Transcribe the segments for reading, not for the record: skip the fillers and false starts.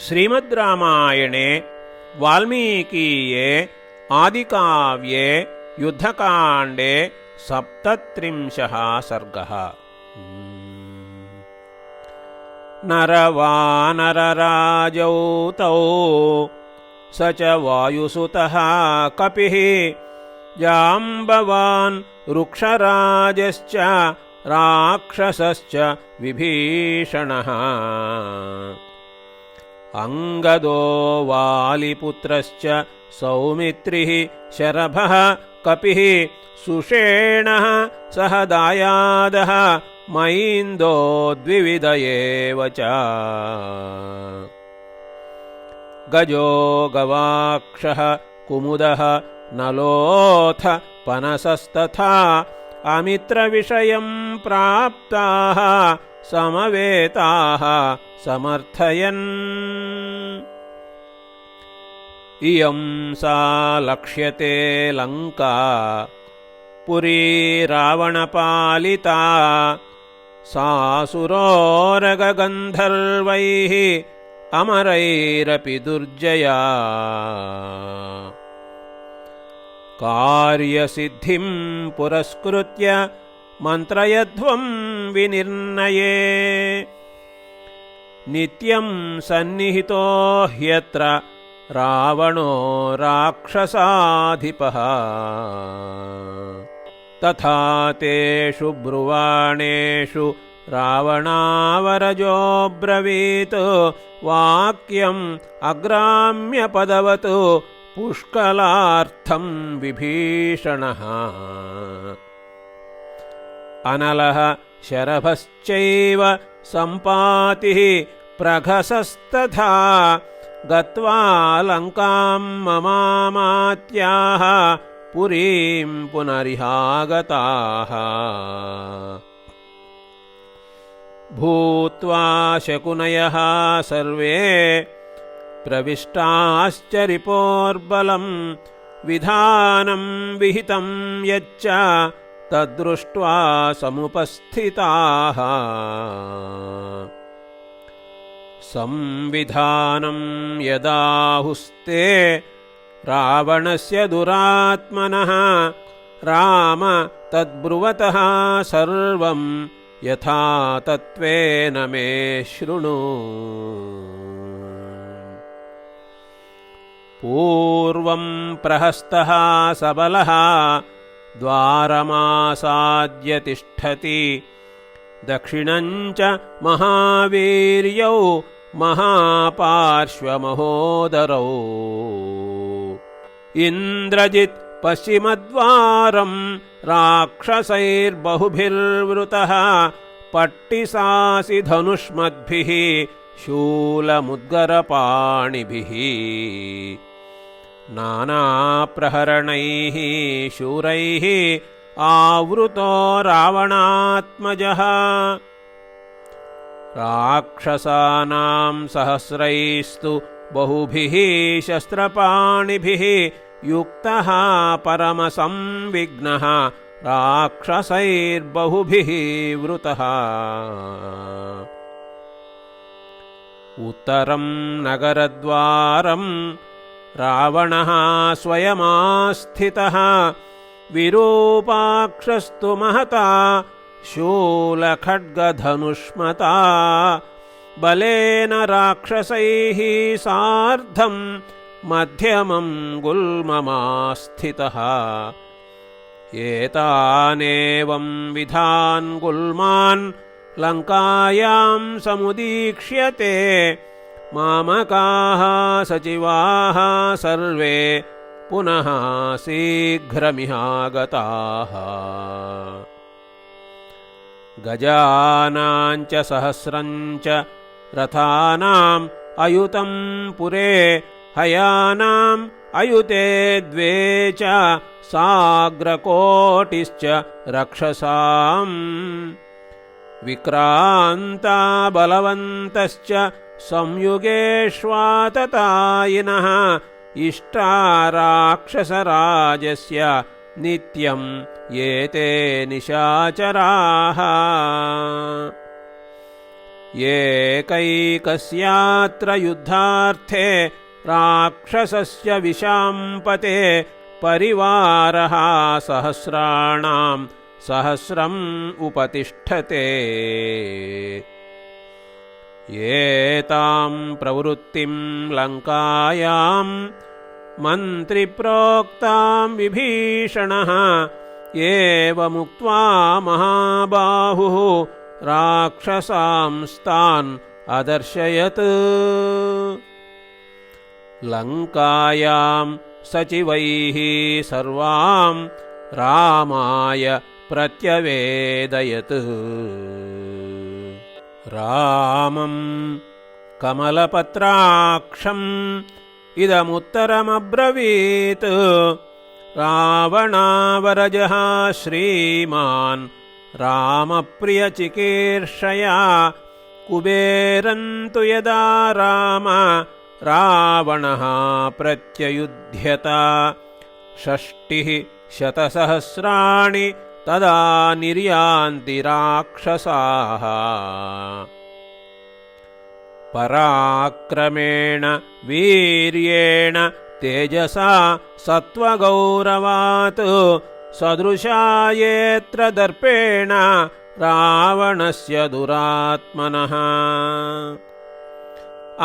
श्रीमद्रामायणे वाल्मीकीये आदिकाव्ये युद्धकाण्डे 37 सर्गः। नरवानरराजौ तौ स च वायुसुतः कपिः जाम्बवान् रुक्षराजश्च राक्षसश्च विभीषणः। अंगदो वालिपुत्रश्च सौमित्रिः शरभः कपिः सुषेणः सह दायादः मैन्दो द्विविध एव च। गजो गवाक्षः कुमुदः नलोऽथ पनसस्तथा अमित्रविषयं प्राप्ताः समवेताः समर्थयन्। इयं सा लक्ष्यते लङ्का पुरी रावणपालिता सासुरोरगगन्धर्वैः अमरैरपि दुर्जया। कार्यसिद्धिं पुरस्कृत्य मन्त्रयध्वं विनिर्णये नित्यं सन्निहितो ह्यत्र रावणो राक्षसाधिपः। तथा तेषु ब्रुवाणेषु रावणावरजो ब्रवीत् वाक्यम् अग्राम्यपदवत् पुष्कलार्थं विभीषणः। अनलः शरभश्चैव सम्पातिः प्रघसस्तथा गत्वा लङ्कां ममामात्याः पुरीं पुनरिहागताः। भूत्वा शकुनयः सर्वे प्रविष्टाश्च रिपोर्बलं विधानं विहितं यच्च तद्दृष्ट्वा समुपस्थिताः। संविधानं यदाहुस्ते रावणस्य दुरात्मनः राम तद्ब्रुवतः सर्वं यथा तत्त्वेन मे शृणु। पूर्वं प्रहस्तः सबलः द्वारमासाद्य तिष्ठति दक्षिणं च महावीर्यौ महापार्श्वमहोदरौ। इन्द्रजित् पश्चिमद्वारं राक्षसैर्बहुभिर्वृतः पट्टिसासि धनुष्मद्भिः शूलमुद्गरपाणिभिः। नानाप्रहरणैः शूरैः आवृतो रावणात्मजः। राक्षसानां सहस्रैस्तु बहुभिः शस्त्रपाणिभिः युक्तः परमसंविघ्नः राक्षसैर्बहुभिः वृतः। उत्तरं नगरद्वारं रावणः स्वयमास्थितः विरूपाक्षस्तु महता शूलखड्गधनुष्मता बलेन राक्षसैः सार्धं मध्यमं गुल्ममास्थितः। एतानेवं विधान् गुल्मान् लङ्कायां समुदीक्ष्यते मामकाः सचिवाः सर्वे पुनः शीघ्रमिहागताः। गजानां च सहस्रं च रथानाम् अयुतं पुरे हयानाम् अयुते द्वे च साग्रकोटिश्च रक्षसाम्। विक्रान्ता बलवन्तश्च संयुगेष्वाततायिनः इष्टा राक्षसराजस्य नित्यं येते निशाचराः। एकैकस्यात्र युद्धार्थे राक्षसस्य विशाम्पते परिवारः सहस्राणां सहस्रम् उपतिष्ठते। एतां प्रवृत्तिं लङ्कायां मन्त्रिप्रोक्तां विभीषणः एवमुक्त्वा महाबाहुः राक्षसांस्तान् अदर्शयत्। लङ्कायां सचिवैः सर्वां रामाय प्रत्यवेदयत्। रामं कमलपत्राक्षम् इदमुत्तरमब्रवीत्। रावणावरजः श्रीमान् रामप्रियचिकीर्षया कुबेरं तु यदा राम रावणः प्रत्ययुध्यत 60,000 तदा निर्यान्ति राक्षसाः। पराक्रमेण वीर्येण तेजसा सत्त्वगौरवात् सदृशायेत्र दर्पेण रावणस्य दुरात्मनः।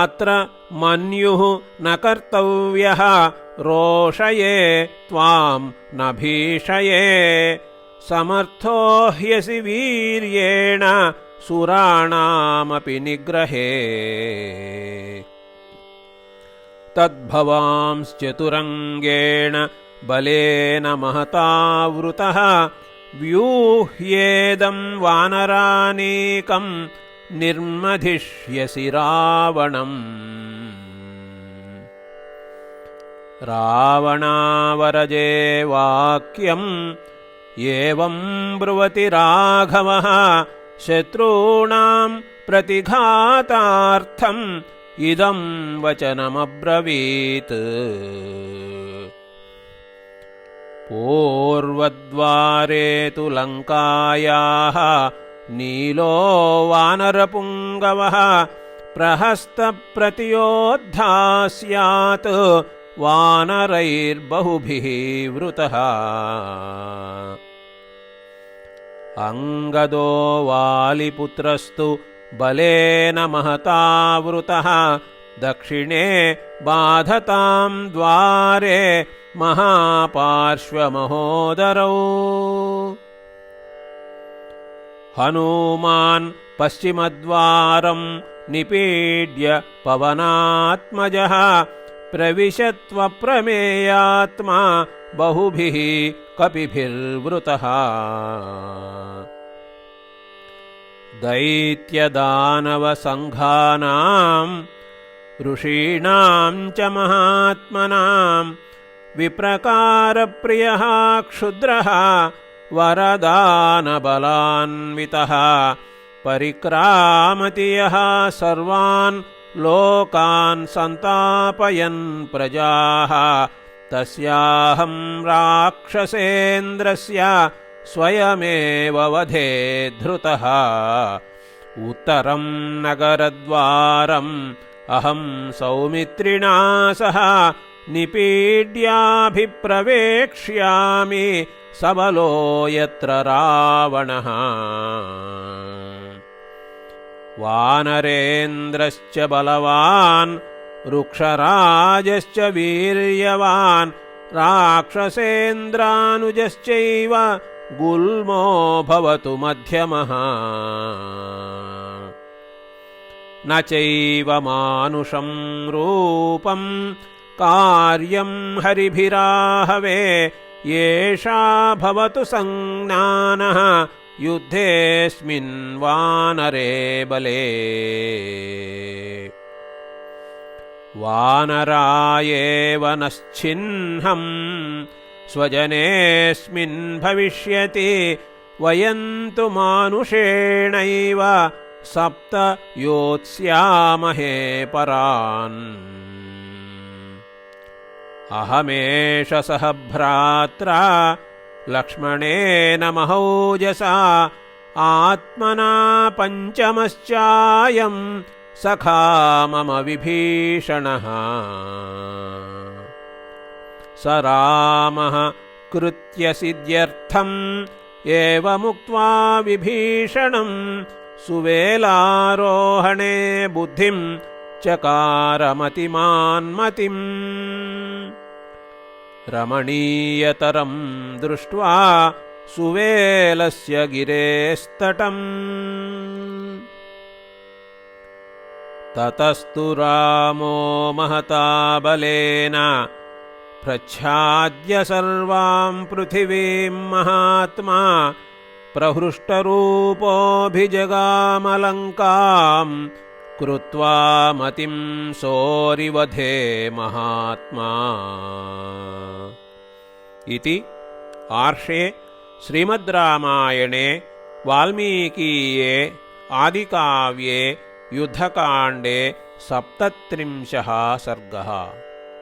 अत्र मन्युः न कर्तव्यः रोषये त्वां न भीषये। समर्थो ह्यसि वीर्येण सुराणामपि निग्रहे। तद्भवांश्चतुरङ्गेण बलेन महतावृतः व्यूह्येदं वानरानीकं निर्मधिष्यसि रावणम्। रावणावरजे वाक्यम् एवं ब्रुवति राघवः शत्रूणां प्रतिघातार्थम् इदं वचनमब्रवीत्। पूर्वद्वारे तु लङ्कायाः नीलो वानरपुङ्गवः प्रहस्तप्रतियोद्धा स्यात् वानरैर्बहुभिः वृतः। अंगदो वालिपुत्रस्तु बलेन महतावृतः दक्षिणे बाधतां द्वारे महापार्श्वमहोदरौ। हनूमान् पश्चिमद्वारं निपीड्य पवनात्मजः प्रविशत्वप्रमेयात्मा बहुभिः कपिभिर्वृतः। दैत्यदानवसङ्घानां ऋषीणां च महात्मनां विप्रकारप्रियः क्षुद्रः वरदानबलान्वितः परिक्रामति यः सर्वान् लोकान् सन्तापयन् प्रजाः तस्याहं राक्षसेन्द्रस्य स्वयमेव वधे धृतः। उत्तरं नगरद्वारम् अहं सौमित्रिणा सह निपीड्याभिप्रवेक्ष्यामि सबलो यत्र रावणः। वानरेन्द्रश्च बलवान् रुक्षराजश्च वीर्यवान् राक्षसेन्द्रानुजश्चैव गुल्मो भवतु मध्यमः। न चैव मानुषं रूपं कार्यं हरिभिराहवे येषा भवतु संज्ञानः युद्धेऽस्मिन् वानरे बले। वानरायेव नश्चिह्नम् स्वजनेऽस्मिन् भविष्यति वयं तु मानुषेणैव सप्त योत्स्यामहे परान्। अहमेष सह भ्रात्रा लक्ष्मणेन महौजसा आत्मना पञ्चमश्चायं सखा मम विभीषणः स रामः कृत्यसिद्ध्यर्थम् एवमुक्त्वा विभीषणं सुवेलारोहणे बुद्धिं चकारमतिमान्मतिम् रमणीयतरं दृष्ट्वा सुवेलस्य गिरेस्तटम् ततस्तु रामो महता बलेन प्रच्छाद्य सर्वां पृथिवीं महात्मा प्रहृष्टरूपोऽभिजगामलङ्कां कृत्वा मतिं सोरिवधे महात्मा। इति आर्षे श्रीमद्रामायणे वाल्मीकीये आदिकाव्ये युद्धकाण्डे 37 सर्गः।